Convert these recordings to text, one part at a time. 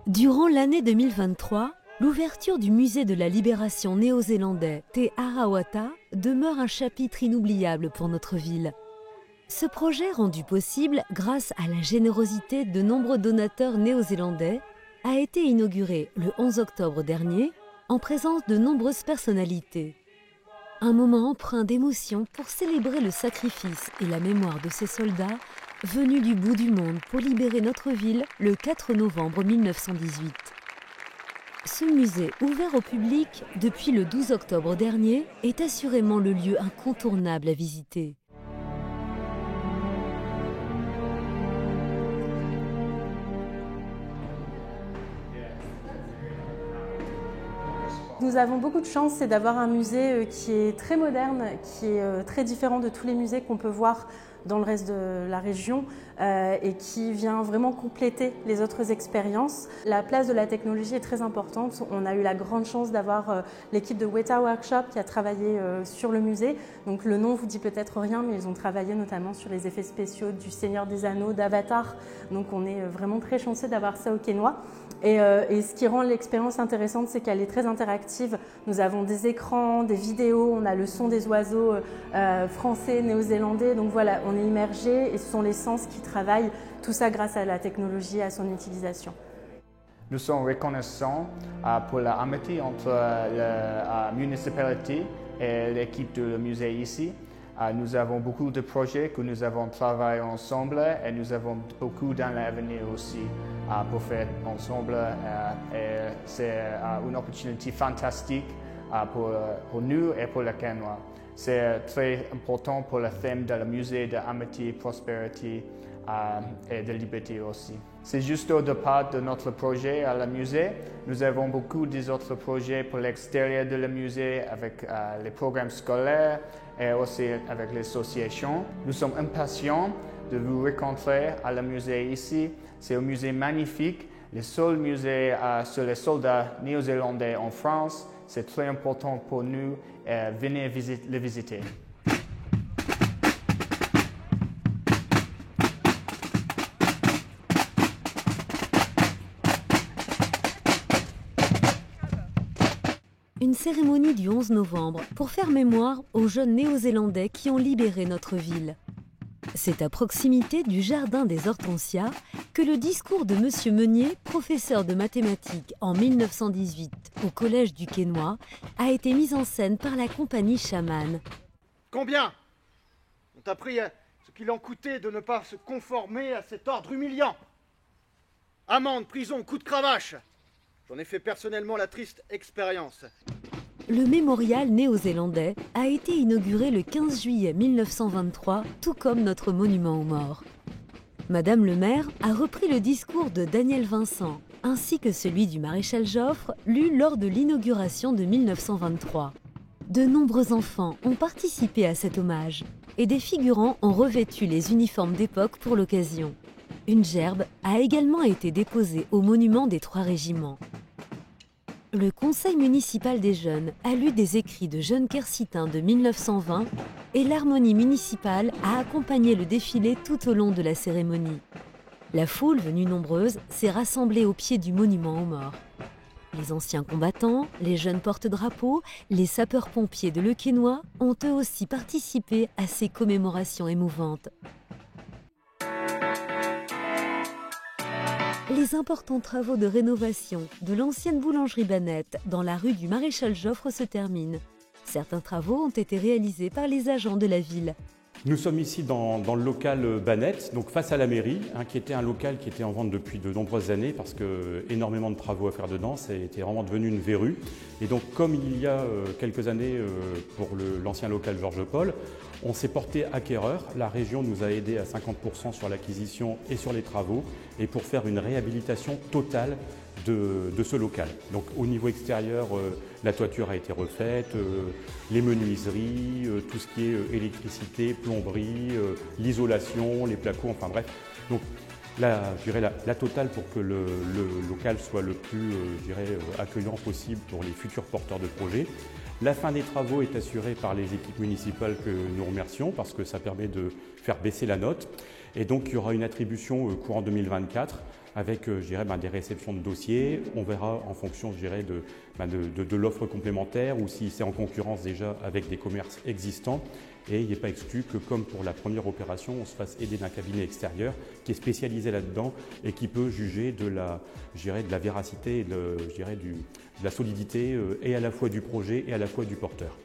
Durant l'année 2023, l'ouverture du musée de la libération néo-zélandais Te Arawata demeure un chapitre inoubliable pour notre ville. Ce projet, rendu possible grâce à la générosité de nombreux donateurs néo-zélandais, a été inauguré le 11 octobre dernier en présence de nombreuses personnalités. Un moment empreint d'émotion pour célébrer le sacrifice et la mémoire de ces soldats venus du bout du monde pour libérer notre ville le 4 novembre 1918. Ce musée, ouvert au public depuis le 12 octobre dernier, est assurément le lieu incontournable à visiter. Nous avons beaucoup de chance, c'est d'avoir un musée qui est très moderne, qui est très différent de tous les musées qu'on peut voir dans le reste de la région et qui vient vraiment compléter les autres expériences. La place de la technologie est très importante. On a eu la grande chance d'avoir l'équipe de Weta Workshop qui a travaillé sur le musée. Donc le nom vous dit peut-être rien, mais ils ont travaillé notamment sur les effets spéciaux du Seigneur des Anneaux, d'Avatar. Donc on est vraiment très chanceux d'avoir ça au Quénois. Et ce qui rend l'expérience intéressante, c'est qu'elle est très interactive. Nous avons des écrans, des vidéos, on a le son des oiseaux français, néo-zélandais. Donc voilà, on est immergé et ce sont les sens qui travaillent. Tout ça grâce à la technologie et à son utilisation. Nous sommes reconnaissants pour l'amitié entre la municipalité et l'équipe du musée ici. Nous avons beaucoup de projets que nous avons travaillé ensemble et nous avons beaucoup dans l'avenir aussi pour faire ensemble. C'est une opportunité fantastique pour nous et pour le Quénois. C'est très important pour le thème de le musée d'amitié, prospérité et de liberté aussi. C'est juste au départ de notre projet à le musée. Nous avons beaucoup d'autres projets pour l'extérieur de le musée avec les programmes scolaires et aussi avec les associations. Nous sommes impatients de vous rencontrer à le musée ici. C'est un musée magnifique, le seul musée sur les soldats néo-zélandais en France. C'est très important pour nous. Venez le visiter. Une cérémonie du 11 novembre pour faire mémoire aux jeunes néo-zélandais qui ont libéré notre ville. C'est à proximité du jardin des Hortensias que le discours de M. Meunier, professeur de mathématiques en 1918 au Collège du Quénois, a été mis en scène par la compagnie Chaman. Combien ont appris ce qu'il en coûtait de ne pas se conformer à cet ordre humiliant? Amende, prison, coup de cravache. J'en ai fait personnellement la triste expérience. Le mémorial néo-zélandais a été inauguré le 15 juillet 1923, tout comme notre monument aux morts. Madame le maire a repris le discours de Daniel Vincent, ainsi que celui du maréchal Joffre, lu lors de l'inauguration de 1923. De nombreux enfants ont participé à cet hommage, et des figurants ont revêtu les uniformes d'époque pour l'occasion. Une gerbe a également été déposée au monument des 3 régiments. Le Conseil municipal des jeunes a lu des écrits de jeunes quercitins de 1920 et l'harmonie municipale a accompagné le défilé tout au long de la cérémonie. La foule, venue nombreuse, s'est rassemblée au pied du monument aux morts. Les anciens combattants, les jeunes porte-drapeaux, les sapeurs-pompiers de Le Quénois ont eux aussi participé à ces commémorations émouvantes. Les importants travaux de rénovation de l'ancienne boulangerie Banette dans la rue du Maréchal Joffre se terminent. Certains travaux ont été réalisés par les agents de la ville. Nous sommes ici dans le local Banette, donc face à la mairie, qui était un local qui était en vente depuis de nombreuses années parce que énormément de travaux à faire dedans, ça était vraiment devenu une verrue. Et donc comme il y a quelques années pour l'ancien local Georges Paul, on s'est porté acquéreur. La région nous a aidés à 50% sur l'acquisition et sur les travaux et pour faire une réhabilitation totale de ce local. Donc au niveau extérieur, la toiture a été refaite, les menuiseries, tout ce qui est électricité, plomberie, l'isolation, les placos, enfin bref. Donc je dirais la totale pour que le local soit le plus accueillant possible pour les futurs porteurs de projets. La fin des travaux est assurée par les équipes municipales que nous remercions parce que ça permet de faire baisser la note. Et donc il y aura une attribution courant 2024 avec des réceptions de dossiers. On verra en fonction de l'offre complémentaire ou si c'est en concurrence déjà avec des commerces existants. Et il n'est pas exclu que comme pour la première opération, on se fasse aider d'un cabinet extérieur qui est spécialisé là-dedans et qui peut juger de la véracité et de la solidité et à la fois du projet et à la fois du porteur.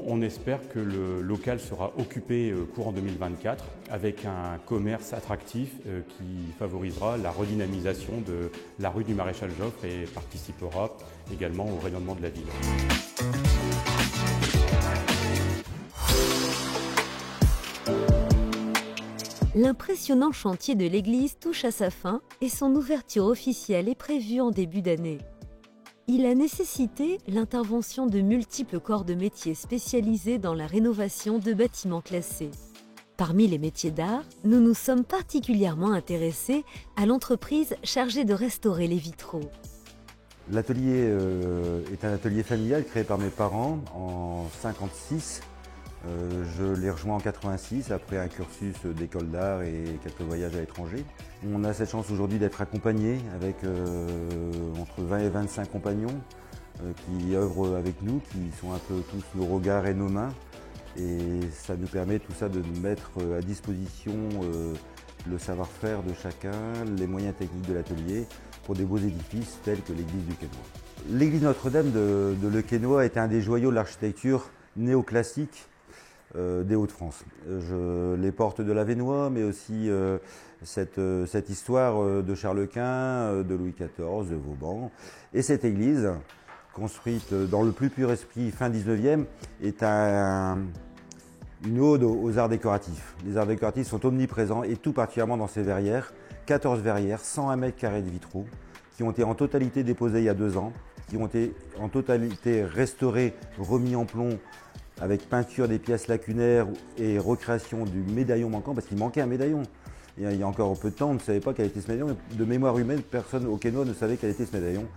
On espère que le local sera occupé courant 2024 avec un commerce attractif qui favorisera la redynamisation de la rue du Maréchal Joffre et participera également au rayonnement de la ville. L'impressionnant chantier de l'église touche à sa fin et son ouverture officielle est prévue en début d'année. Il a nécessité l'intervention de multiples corps de métiers spécialisés dans la rénovation de bâtiments classés. Parmi les métiers d'art, nous nous sommes particulièrement intéressés à l'entreprise chargée de restaurer les vitraux. L'atelier est un atelier familial créé par mes parents en 1956. Je l'ai rejoint en 1986 après un cursus d'école d'art et quelques voyages à l'étranger. On a cette chance aujourd'hui d'être accompagné avec entre 20 et 25 compagnons qui œuvrent avec nous, qui sont un peu tous nos regards et nos mains. Et ça nous permet tout ça de mettre à disposition le savoir-faire de chacun, les moyens techniques de l'atelier pour des beaux édifices tels que l'église du Quesnoy. L'église Notre-Dame de Le Quesnoy est un des joyaux de l'architecture néoclassique des Hauts-de-France. Les portes de l'Avesnois, mais aussi cette histoire de Charles Quint, de Louis XIV, de Vauban. Et cette église, construite dans le plus pur esprit fin 19e, est une ode aux arts décoratifs. Les arts décoratifs sont omniprésents et tout particulièrement dans ces verrières. 14 verrières, 101 mètres carrés de vitraux, qui ont été en totalité déposés il y a 2 ans, qui ont été en totalité restaurés, remis en plomb, avec peinture des pièces lacunaires et recréation du médaillon manquant, parce qu'il manquait un médaillon. Il y a encore peu de temps, on ne savait pas quel était ce médaillon. De mémoire humaine, personne au Quesnoy ne savait quel était ce médaillon.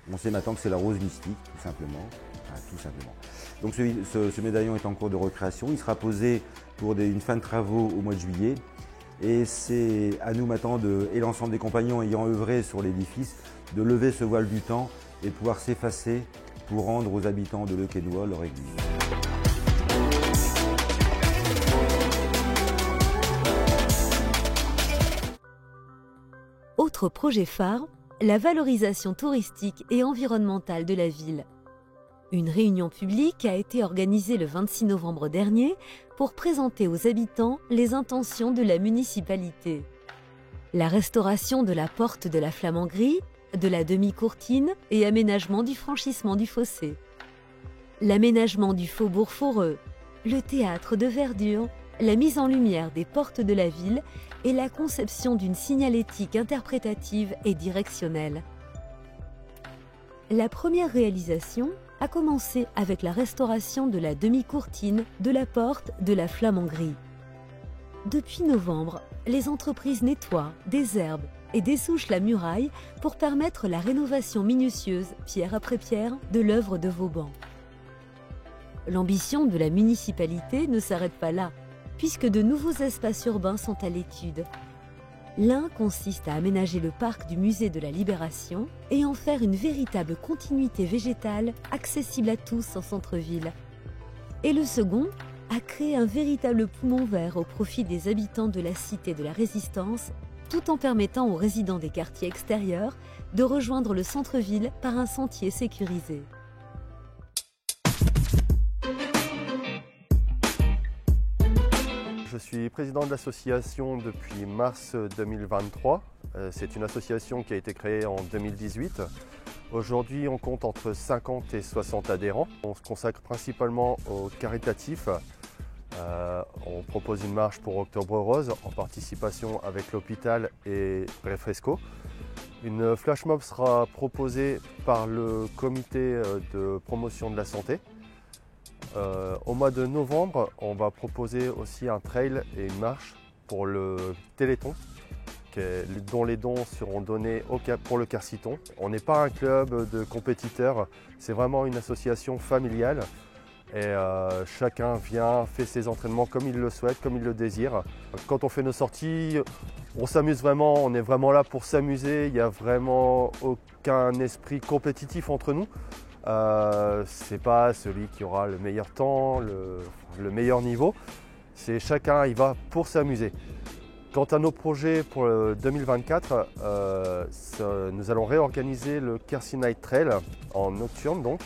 On sait maintenant que c'est la rose mystique, tout simplement. Enfin, tout simplement. Donc ce médaillon est en cours de recréation. Il sera posé pour une fin de travaux au mois de juillet. Et c'est à nous maintenant, et l'ensemble des compagnons ayant œuvré sur l'édifice, de lever ce voile du temps et pouvoir s'effacer pour rendre aux habitants de Le Quesnoy leur église. Autre projet phare, la valorisation touristique et environnementale de la ville. Une réunion publique a été organisée le 26 novembre dernier pour présenter aux habitants les intentions de la municipalité. La restauration de la porte de la Flamangerie, de la demi-courtine et aménagement du franchissement du fossé. L'aménagement du faubourg Foreux, le théâtre de verdure, la mise en lumière des portes de la ville et la conception d'une signalétique interprétative et directionnelle. La première réalisation a commencé avec la restauration de la demi-courtine de la porte de la Flamangerie. Depuis novembre, les entreprises nettoient, désherbent et dessouchent la muraille pour permettre la rénovation minutieuse, pierre après pierre, de l'œuvre de Vauban. L'ambition de la municipalité ne s'arrête pas là, puisque de nouveaux espaces urbains sont à l'étude. L'un consiste à aménager le parc du musée de la Libération et en faire une véritable continuité végétale accessible à tous en centre-ville. Et le second, à créer un véritable poumon vert au profit des habitants de la cité de la Résistance, tout en permettant aux résidents des quartiers extérieurs de rejoindre le centre-ville par un sentier sécurisé. Je suis président de l'association depuis mars 2023. C'est une association qui a été créée en 2018. Aujourd'hui, on compte entre 50 et 60 adhérents. On se consacre principalement au caritatif. On propose une marche pour Octobre Rose en participation avec l'hôpital et Refresco. Une flash mob sera proposée par le comité de promotion de la santé. Au mois de novembre, on va proposer aussi un trail et une marche pour le Téléthon, dont les dons seront donnés pour le Querciton. On n'est pas un club de compétiteurs, c'est vraiment une association familiale Et chacun vient, fait ses entraînements comme il le souhaite, comme il le désire. Quand on fait nos sorties, on s'amuse vraiment, on est vraiment là pour s'amuser. Il n'y a vraiment aucun esprit compétitif entre nous. C'est pas celui qui aura le meilleur temps, le meilleur niveau. C'est chacun y va pour s'amuser. Quant à nos projets pour 2024, nous allons réorganiser le Quercy Night Trail en nocturne donc.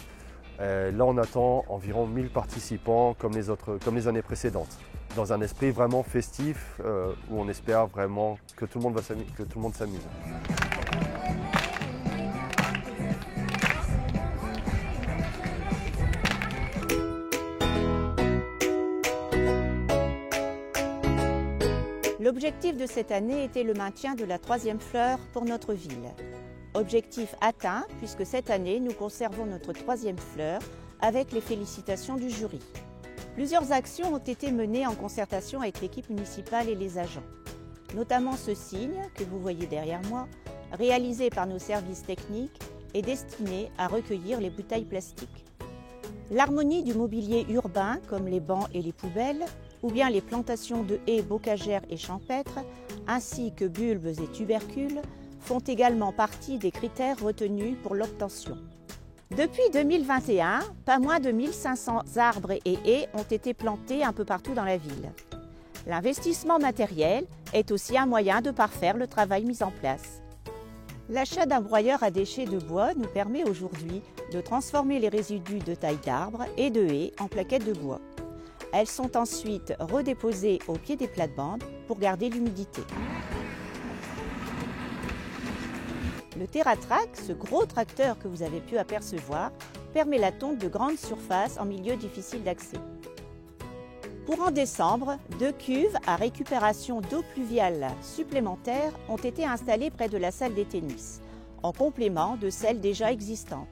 Là, on attend environ 1000 participants comme les années précédentes, dans un esprit vraiment festif où on espère vraiment que tout le monde s'amuse. L'objectif de cette année était le maintien de la 3e fleur pour notre ville. Objectif atteint puisque cette année nous conservons notre 3e fleur avec les félicitations du jury. Plusieurs actions ont été menées en concertation avec l'équipe municipale et les agents. Notamment ce signe que vous voyez derrière moi, réalisé par nos services techniques et destiné à recueillir les bouteilles plastiques. L'harmonie du mobilier urbain comme les bancs et les poubelles, ou bien les plantations de haies bocagères et champêtres, ainsi que bulbes et tubercules, font également partie des critères retenus pour l'obtention. Depuis 2021, pas moins de 1500 arbres et haies ont été plantés un peu partout dans la ville. L'investissement matériel est aussi un moyen de parfaire le travail mis en place. L'achat d'un broyeur à déchets de bois nous permet aujourd'hui de transformer les résidus de taille d'arbres et de haies en plaquettes de bois. Elles sont ensuite redéposées au pied des plates-bandes pour garder l'humidité. Le TerraTrack, ce gros tracteur que vous avez pu apercevoir, permet la tonte de grandes surfaces en milieu difficile d'accès. Courant décembre, 2 cuves à récupération d'eau pluviale supplémentaires ont été installées près de la salle des tennis, en complément de celles déjà existantes.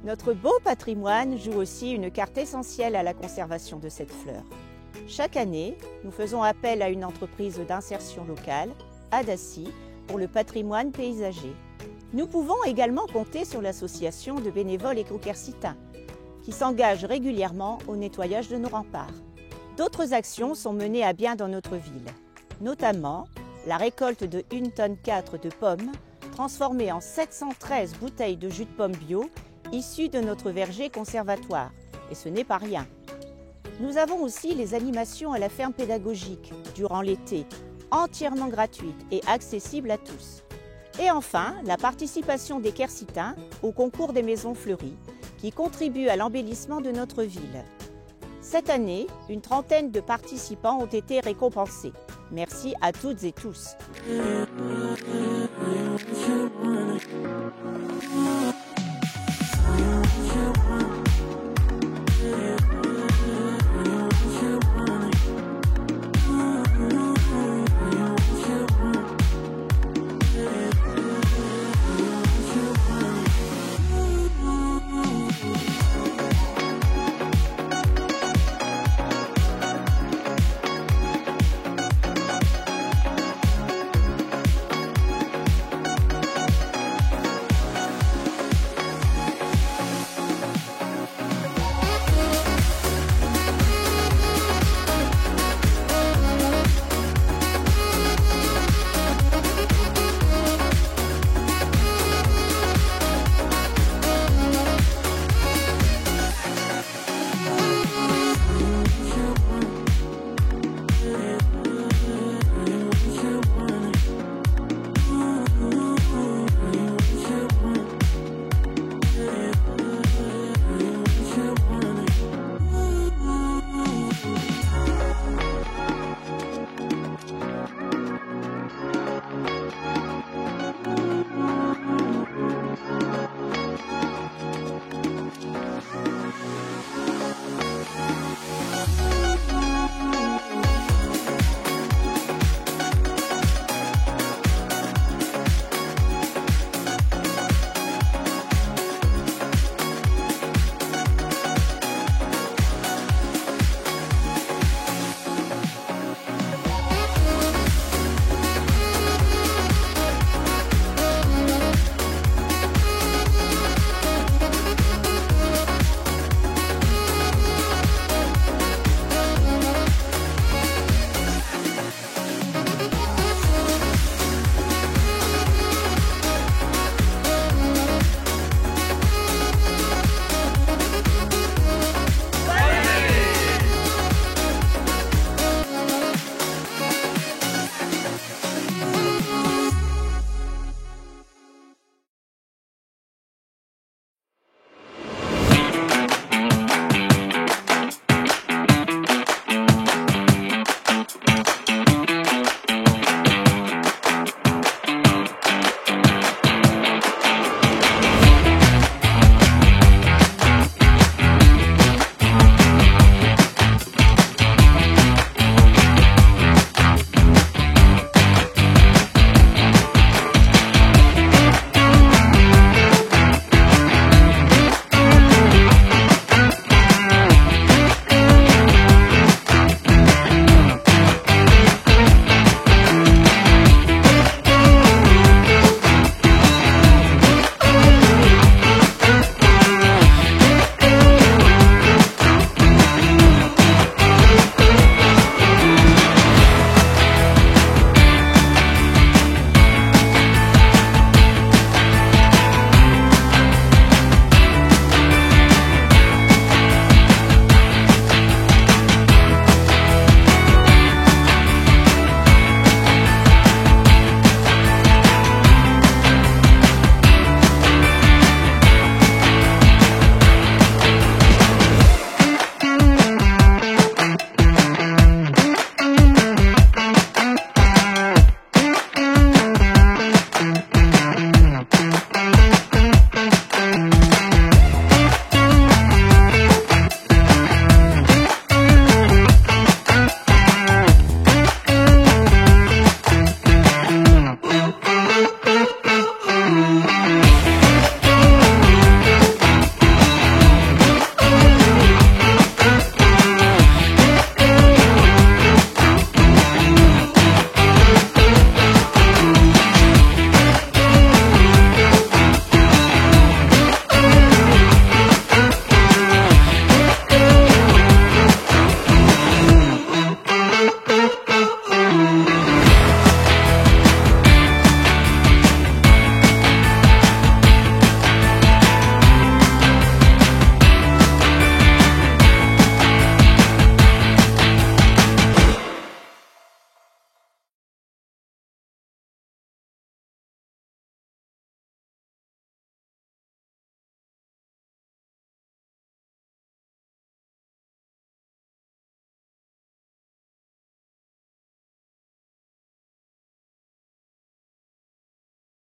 Notre beau patrimoine joue aussi une carte essentielle à la conservation de cette fleur. Chaque année, nous faisons appel à une entreprise d'insertion locale, Adaci, pour le patrimoine paysager. Nous pouvons également compter sur l'association de bénévoles éco-quercitins, qui s'engage régulièrement au nettoyage de nos remparts. D'autres actions sont menées à bien dans notre ville, notamment la récolte de 1,4 tonne de pommes, transformées en 713 bouteilles de jus de pomme bio, issus de notre verger conservatoire, et ce n'est pas rien. Nous avons aussi les animations à la ferme pédagogique durant l'été, entièrement gratuites et accessibles à tous. Et enfin, la participation des Quercitins au concours des maisons fleuries, qui contribue à l'embellissement de notre ville. Cette année, une trentaine de participants ont été récompensés. Merci à toutes et tous.